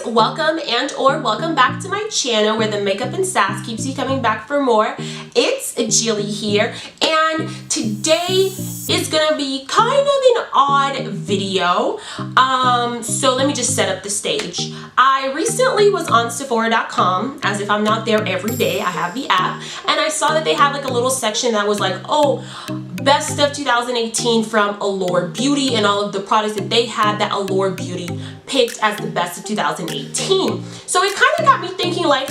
welcome welcome back to my channel where the makeup and sass keeps you coming back for more. It's Gilly here, and today is gonna be kind of an odd video. So let me just set up the stage. I recently was on Sephora.com, as if I'm not there every day. I have the app, and I saw that they have like a little section that was like, oh, best of 2018 from Allure Beauty, and all of the products that they had that Allure Beauty picked as the best of 2018. So it kind of got me thinking like,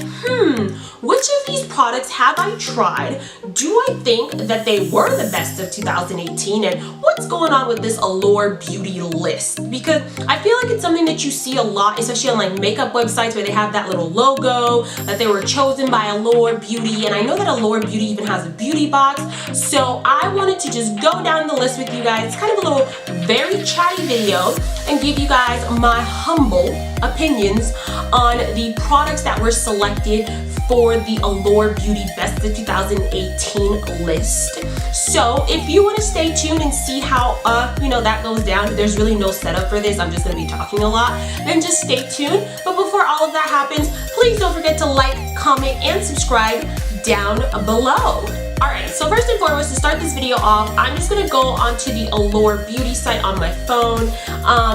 which of these products have I tried? Do I think that they were the best of 2018? And what's going on with this Allure Beauty list? Because I feel like it's something that you see a lot, especially on like makeup websites where they have that little logo that they were chosen by Allure Beauty. And I know that Allure Beauty even has a beauty box. So I wanted to just go down the list with you guys. It's kind of a little very chatty video and give you guys my humble opinions on the products that were selected for the Allure Beauty Best of 2018 list. So if you want to stay tuned and see how that goes down, there's really no setup for this, I'm just going to be talking a lot, then just stay tuned. But before all of that happens, please don't forget to like, comment, and subscribe down below. Alright, so first and foremost, to start this video off, I'm just going to go onto the Allure Beauty site on my phone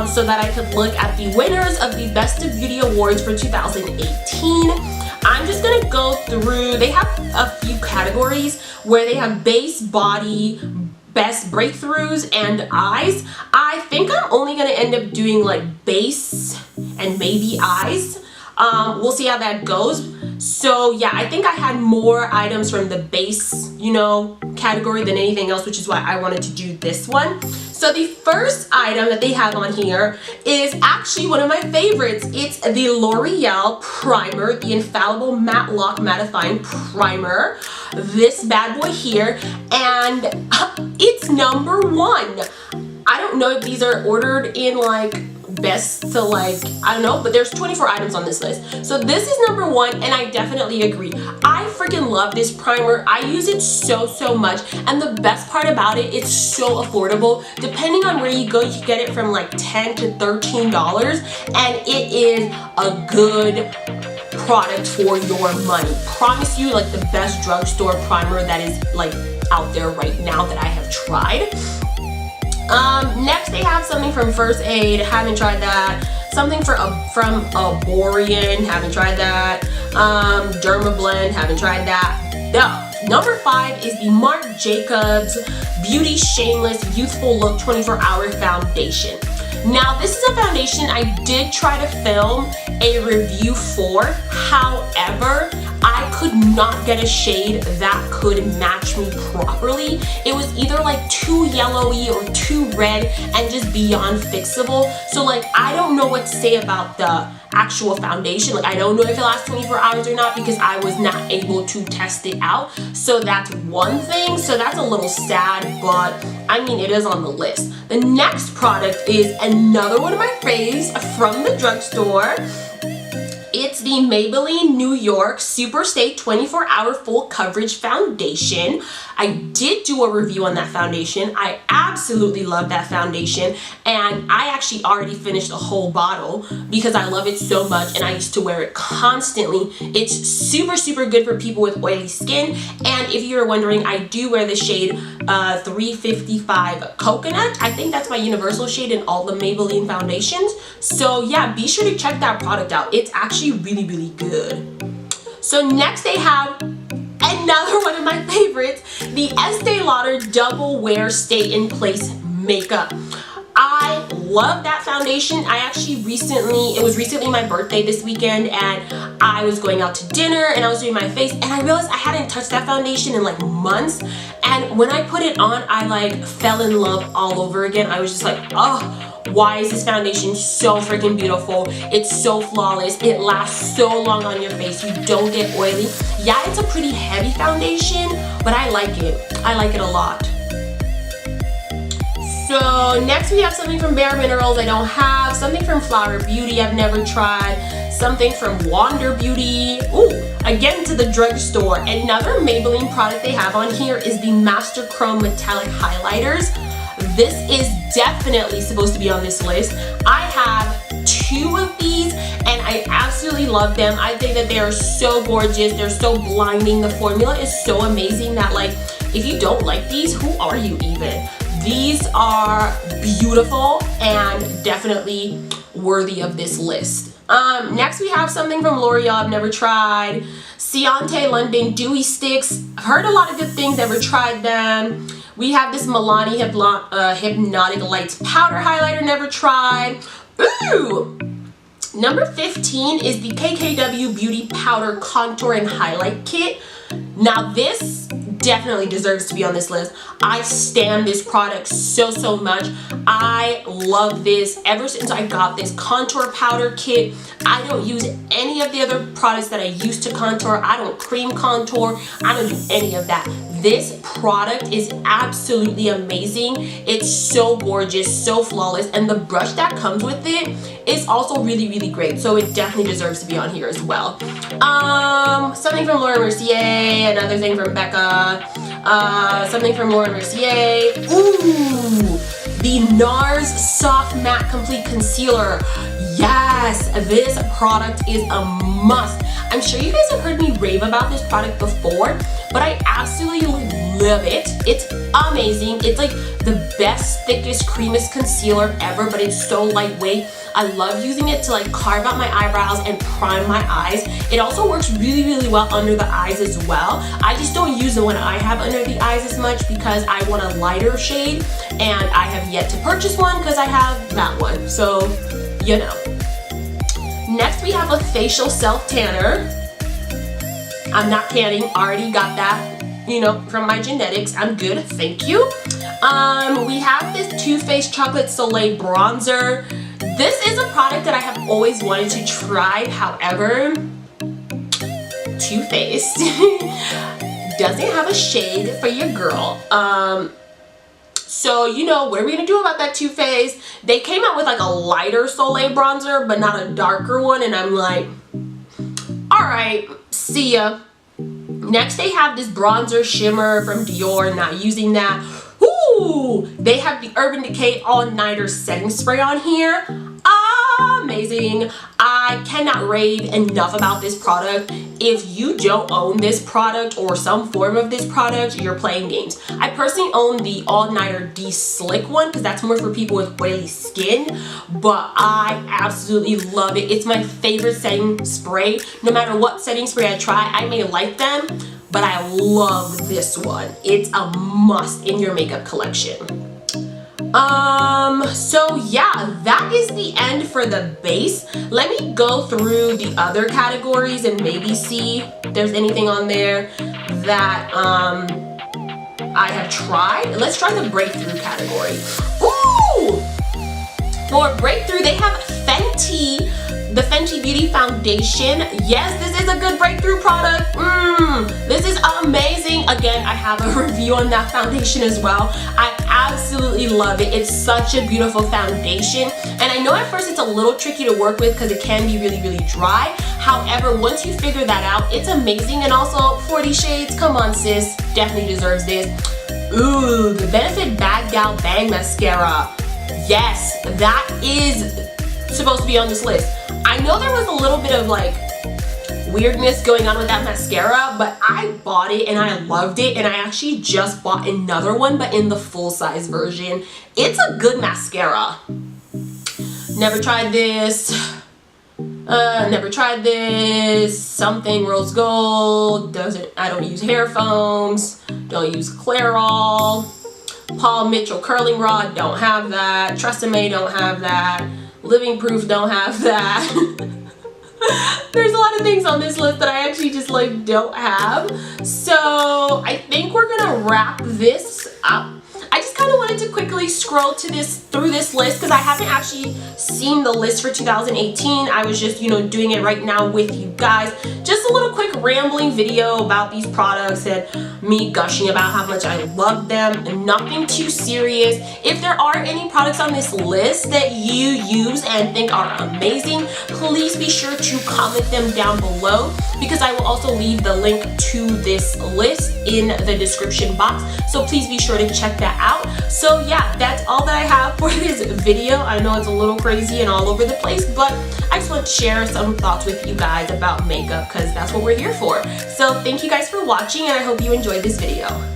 so that I could look at the winners of the Best of Beauty Awards for 2018. I'm just going to go through, they have a few categories where they have base, body, best breakthroughs, and eyes. I think I'm only going to end up doing like base and maybe eyes. We'll see how that goes. So yeah, I think I had more items from the base, category than anything else, which is why I wanted to do this one. So the first item that they have on here is actually one of my favorites. It's the L'Oreal Primer, the Infallible Matte Lock Mattifying Primer. This bad boy here, and it's number one. I don't know if these are ordered in like best to like, I don't know, but there's 24 items on this list. So this is number one, and I definitely agree. I freaking love this primer. I use it so much, and the best part about it, it's so affordable. Depending on where you go, you can get it from like $10 to $13, and it is a good product for your money. Promise you, like the best drugstore primer that is like out there right now that I have tried. Next they have something from First Aid, haven't tried that. Something from Arborian, haven't tried that. Derma Blend, haven't tried that. Number 5 is the Marc Jacobs Beauty Shameless Youthful Look 24-Hour Foundation. Now this is a foundation I did try to film a review for, however, I could not get a shade that could match me properly. It was either like too yellowy or too red and just beyond fixable. So like, I don't know what to say about the actual foundation. Like, I don't know if it lasts 24 hours or not because I was not able to test it out. So that's one thing. So that's a little sad, but I mean, it is on the list. The next product is another one of my faves from the drugstore. It's the Maybelline New York Super Stay 24-Hour Full Coverage Foundation. I did do a review on that foundation. I absolutely love that foundation, and I actually already finished a whole bottle because I love it so much and I used to wear it constantly. It's super good for people with oily skin, and if you're wondering, I do wear the shade 355 Coconut. I think that's my universal shade in all the Maybelline foundations. So yeah, be sure to check that product out. It's actually really good. So next they have another one of my favorites, the Estee Lauder Double Wear Stay in Place Makeup. I love that foundation. I actually it was recently my birthday this weekend, and I was going out to dinner and I was doing my face, and I realized I hadn't touched that foundation in like months, and when I put it on, I like fell in love all over again. I was just like, oh, why is this foundation so freaking beautiful? It's so flawless. It lasts so long on your face. You don't get oily. Yeah, it's a pretty heavy foundation, but I like it. I like it a lot. So next we have something from Bare Minerals I don't have, something from Flower Beauty I've never tried, something from Wander Beauty. Ooh, again to the drugstore. Another Maybelline product they have on here is the Master Chrome Metallic Highlighters. This is definitely supposed to be on this list. I have 2 of these and I absolutely love them. I think that they are so gorgeous. They're so blinding. The formula is so amazing that, like, if you don't like these, who are you even? These are beautiful and definitely worthy of this list. Next we have something from L'Oreal I've never tried. Ciante London Dewy Sticks. I've heard a lot of good things, never tried them. We have this Milani Hypnotic Lights Powder Highlighter, never tried. Ooh! Number 15 is the KKW Beauty Powder Contour and Highlight Kit. Now this definitely deserves to be on this list. I stan this product so much. I love this ever since I got this contour powder kit. I don't use any of the other products that I used to contour. I don't cream contour. I don't do any of that. This product is absolutely amazing. It's so gorgeous, so flawless, and the brush that comes with it is also really great, so it definitely deserves to be on here as well. Something from Laura Mercier, another thing from Becca, something from Laura Mercier. Ooh, the NARS Soft Matte Complete Concealer. Yes, this product is a must. I'm sure you guys have heard me rave about this product before, but I absolutely love it. It's amazing. It's like the best, thickest, creamiest concealer ever, but it's so lightweight. I love using it to like carve out my eyebrows and prime my eyes. It also works really well under the eyes as well. I just don't use the one I have under the eyes as much because I want a lighter shade, and I have yet to purchase one because I have that one. So, you know. Next we have a facial self tanner. I'm not kidding, already got that, you know, from my genetics. I'm good, thank you. We have this Too Faced Chocolate Soleil Bronzer. This is a product that I have always wanted to try. However, Too Faced doesn't have a shade for your girl. So, you know, what are we gonna do about that Too Faced? They came out with like a lighter Soleil bronzer, but not a darker one, and I'm like, alright, see ya. Next, they have this bronzer shimmer from Dior, not using that. Ooh, they have the Urban Decay All Nighter Setting Spray on here. Amazing. I cannot rave enough about this product. If you don't own this product or some form of this product, you're playing games. I personally own the All Nighter De-Slick one because that's more for people with oily skin, but I absolutely love it. It's my favorite setting spray. No matter what setting spray I try, I may like them, but I love this one. It's a must in your makeup collection. So yeah, that is the end for the base. Let me go through the other categories and maybe see if there's anything on there that I have tried. Let's try the breakthrough category. Ooh! For breakthrough, they have Fenty, the Fenty Beauty Foundation. Yes, this is a good breakthrough product. This is amazing. Again, I have a review on that foundation as well. I absolutely love it. It's such a beautiful foundation. And I know at first it's a little tricky to work with because it can be really dry. However, once you figure that out, it's amazing. And also 40 shades, come on sis, definitely deserves this. Ooh, the Benefit Bad Gal Bang Mascara. Yes, that is supposed to be on this list. I know there was a little bit of like weirdness going on with that mascara, but I bought it and I loved it, and I actually just bought another one, but in the full size version. It's a good mascara. Never tried this. Never tried this. Something Rose Gold. I don't use hair foams. Don't use Clairol. Paul Mitchell Curling Rod. Don't have that. Tresemme. Don't have that. Living Proof. Don't have that. There's a lot of things on this list that I actually just like don't have. So I think we're gonna wrap this up. I just kind of wanted to quickly scroll through this list because I haven't actually seen the list for 2018. I was just, you know, doing it right now with you guys. Just a little quick rambling video about these products and me gushing about how much I love them. Nothing too serious. If there are any products on this list that you use and think are amazing, please be sure to comment them down below because I will also leave the link to this list in the description box. So please be sure to check that out. So yeah, that's all that I have for this video. I know it's a little crazy and all over the place, but I just want to share some thoughts with you guys about makeup because that's what we're here for. So thank you guys for watching, and I hope you enjoyed this video.